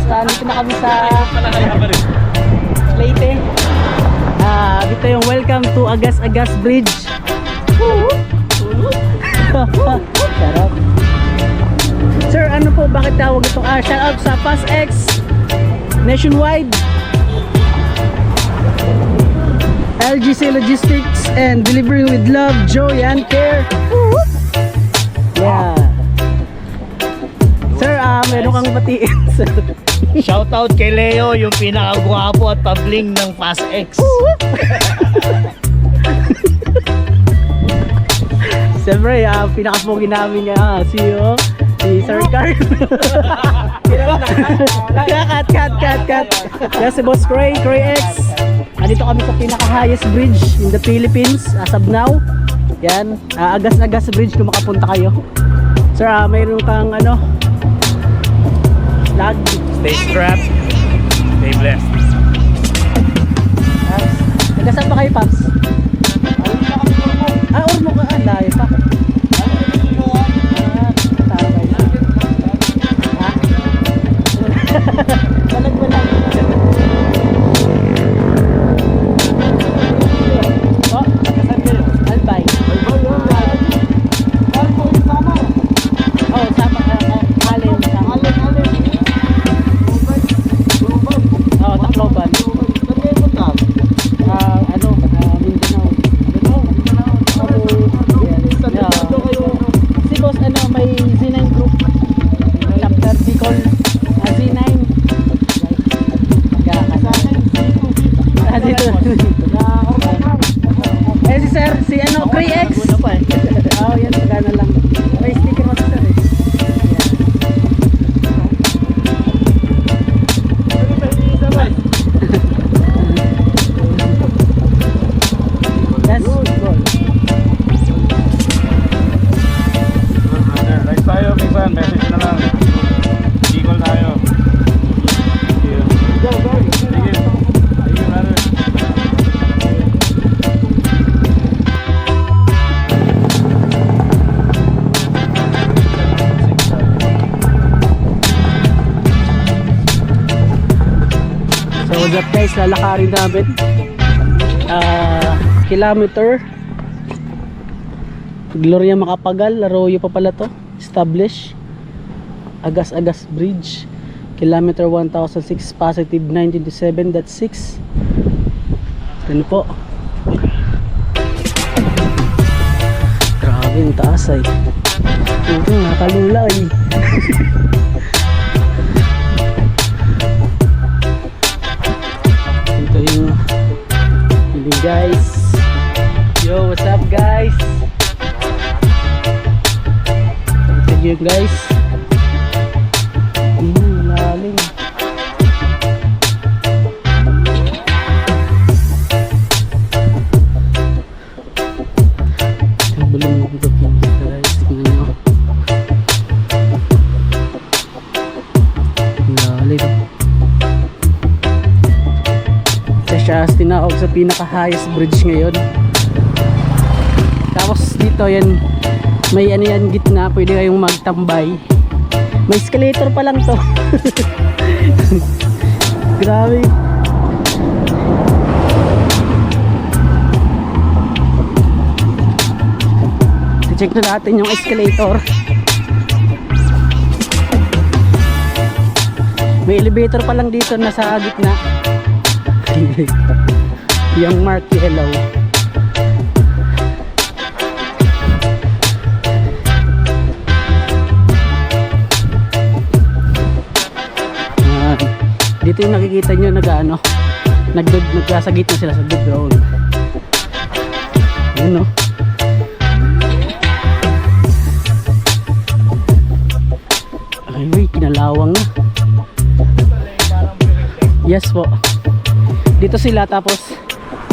Dito na kami sa Leyte. Dito yung welcome to Agas-Agas Bridge. Sarap. Sir, ano po, bakit tawag ito? Shout out sa PASX Nationwide, LGC Logistics and Delivering with Love, Joy and Care. Yeah. Sir, meron kang batiin. Shoutout kay Leo, yung pinakagwapo at pabling ng PASX. Siyempre, pinakapogi namin niya, si Sir Carl. Cut. Yes, si Boss Cray X. Andito kami sa pinaka-highest bridge in the Philippines as of now. Yan, Agas-Agas Bridge kung makapunta kayo. Sir, mayroon kang lag. Stay strapped, stay blessed. Nagkasaan pa kayo, Paps? Ormo ka, layo pa. Balag. Albay. Sama. Alin. Tacloban. Mindanao. Si Boss, may Z9 group. Chapter Bicol. Z9. Si Sir, si Cray X. Yan, magana lang. May sticker mo si Sir eh. That's good. Next tayo, minsan, message na lang. Bicol tayo. Go. Sige, brother. So what's up guys, lalakarin namin kilometer Gloria Macapagal, Arroyo pa pala to, establish Agas-Agas Bridge, kilometer 1006, positive 927.6. Ano po, grabe yung taas ay nakalula eh. Ito yung guys. Yo, what's up guys? Ito yung guys. Lalim. Yung bulong mo dito guys. Tingnan nyo. Lalim. Siya tinawag sa pinaka-highest bridge ngayon. Tapos dito yan, may yan gitna, pwede kayong magtambay. May escalator pa lang to. Grabe. I-check na natin yung escalator. May elevator pa lang dito na sa gitna. Yung mark yellow. Dito yung nakikita nyo nagkasagit na sila sa good road. Yun no. Ay, kinalawang na. Yes po. Dito sila, tapos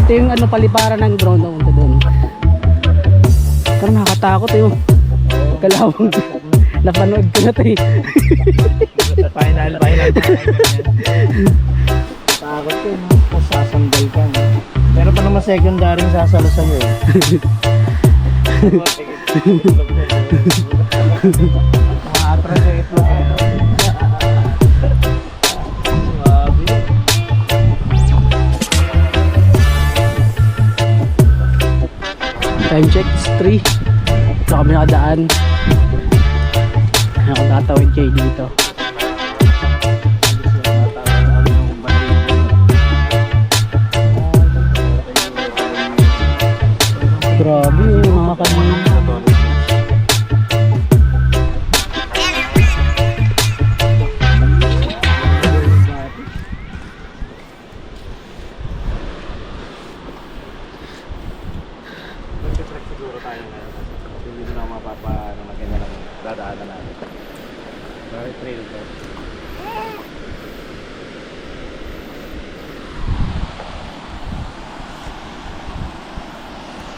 ito yung paliparan ng drone doon. Pero nakakatakot yung kalawang. Napanood ko na ito eh. Final. Takot ko, sasandal ka. Pero pa naman secondary sasalo sa'yo eh. Mga atras yung itlog. Time check is 3. Ito kami nakadaan. Ako tatawid kayo dito. Grabe mga kanina. Siguro tayo ngayon. Hindi na ako mapapamaganda ng dadaanan natin. Bakit trail to?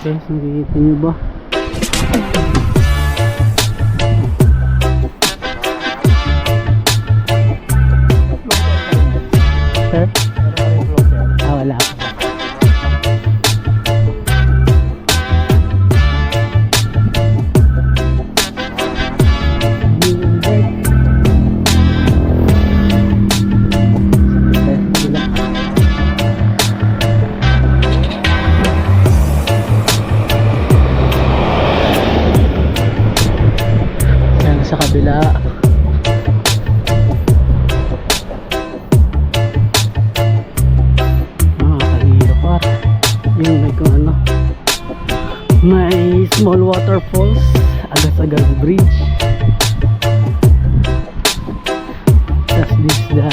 Guys, nakikita nyo ba? Sir? Wala pa. Sa kabila kahirap par yung may kung ano, may small waterfalls, Agas-Agas Bridge. That's this the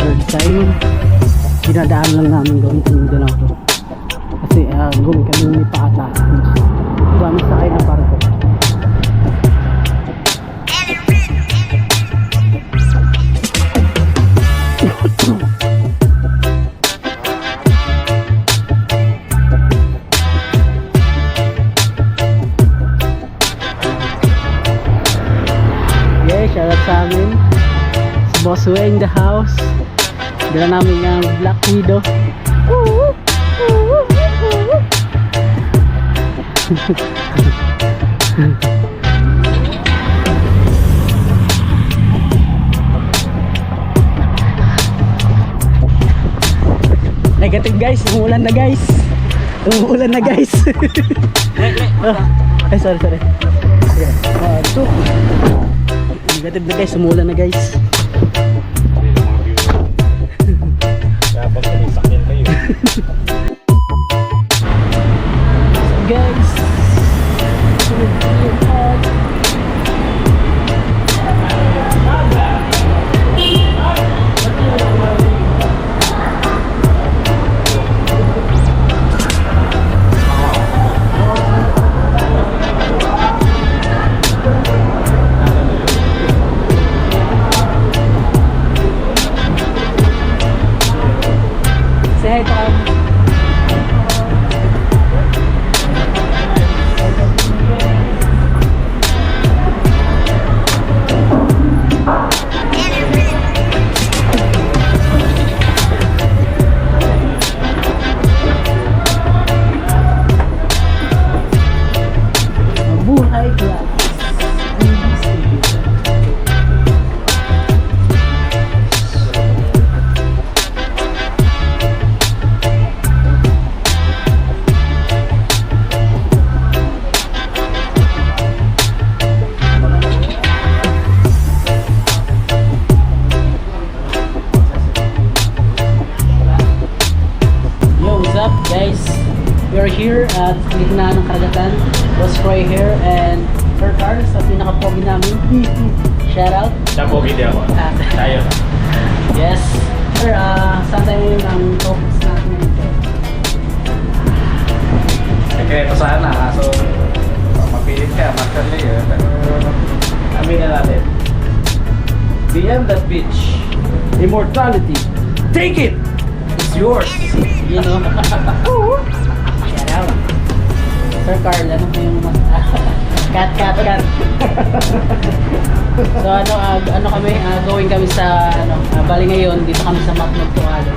third time dinadaan lang namin gawin sa Mindanao to kasi gawin kami ni Paata gamit sa kayo ng barko. Shoutout sa amin si Boss Way in the house. Dala namin yung Black Widow. Negative guys, umuulan na guys. Umuulan na guys. Ay sorry. Negative na guys, umuulan na guys. Kaya pag sumisakyan kayo. Guys, say hi to Am. Mabuhay ka. Guys, we are here at gitna ng karagatan. Boss Roy here and Sir Carl sa pinaka-pogi namin. Shout out. Siya po, hindi ako. Tayo. Yes. Sir, saan tayo ang focus natin dito? Sekreto sana, kaso mapilit ka, master layer. Pero amin na natin. Beyond that beach, immortality. Take it! It's yours! You know? Shout out. Sir Carl, ano po yung cut. So ano kami, going kami sa bali ngayon dito kami sa Matnog Tualo.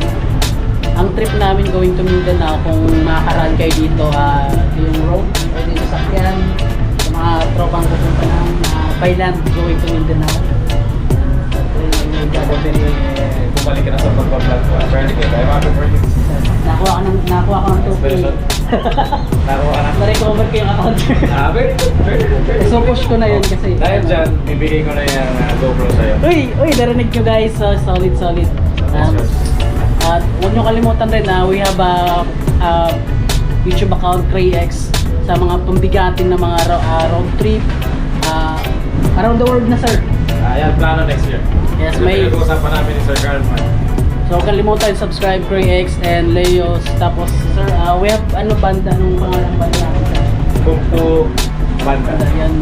Ang trip namin going to Mindanao, kung makakaraan kayo dito, yung road o dito sa sakyan sa mga tropang pupunta ng Thailand going to Mindanao. Bumalik ka na sa pagbablog ko. Pwede kayo, tayo mga birthday. Nakuha nakakuha ko ng 2K. Expression. Nakuha ka na. Na-recover ko yung account. Very good. Very good. Very good. So push ko na yun kasi. Dahil dyan, bibigay ko na yung GoPro sa'yo. Uy, narinig nyo guys. So, solid. At huwag nyo kalimutan rin na we have a YouTube account, CrayX, sa mga pambigating na mga road trip. Around the world na sir. Ayan, plano next year. Yes, Ito may... pinag-uusapan namin ni Sir Carlman. So kalimutan subscribe CrayX and Leos. Tapos sir, we have banda, anong pangalan banda? Kung to banda. Yan,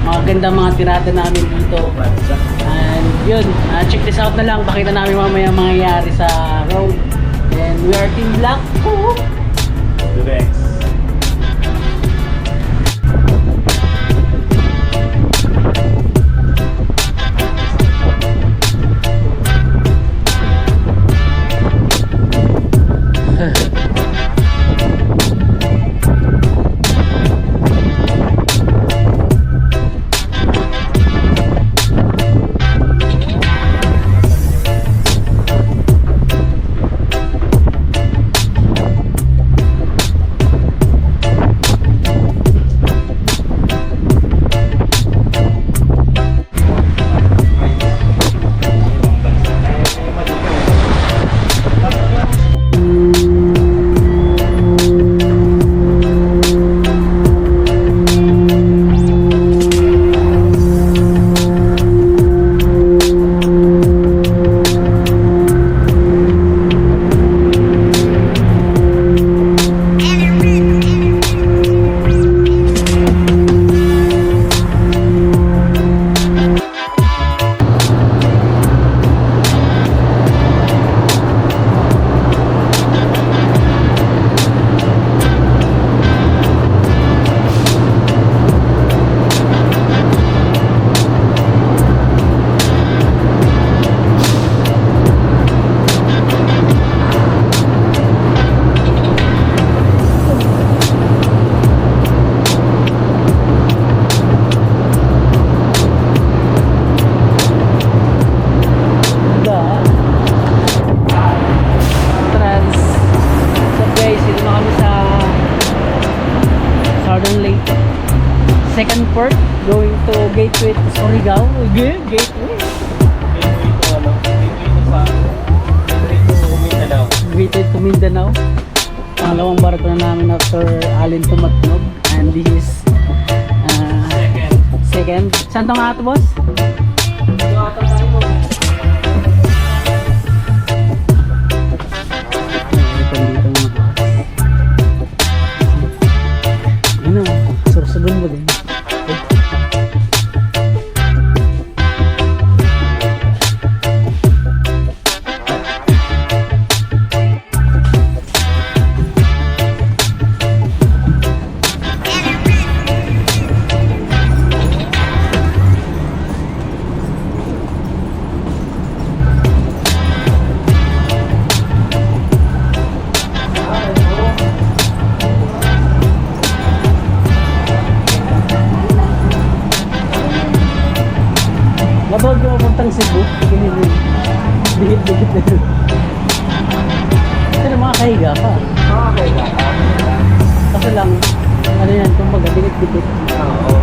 mga ganda mga tirada namin dito. And yun, check this out na lang. Pakita namin mamaya mangyayari sa road. And we are Team Black. Woo! To the X. Second port, going to Gateway to Surigao. Gateway. Gateway to Mindanao. Pangalawang barko na namin after Alin Tumatnog. And this is second. Saan tong ato, boss? Sursugun mo din. Labag ko papuntang Cebu. Bihit-bihit na yun. Pero makakahiga ka. Makakahiga ka. Kasi lang, ano yan, kumbaga, bihit-bihit. Oo.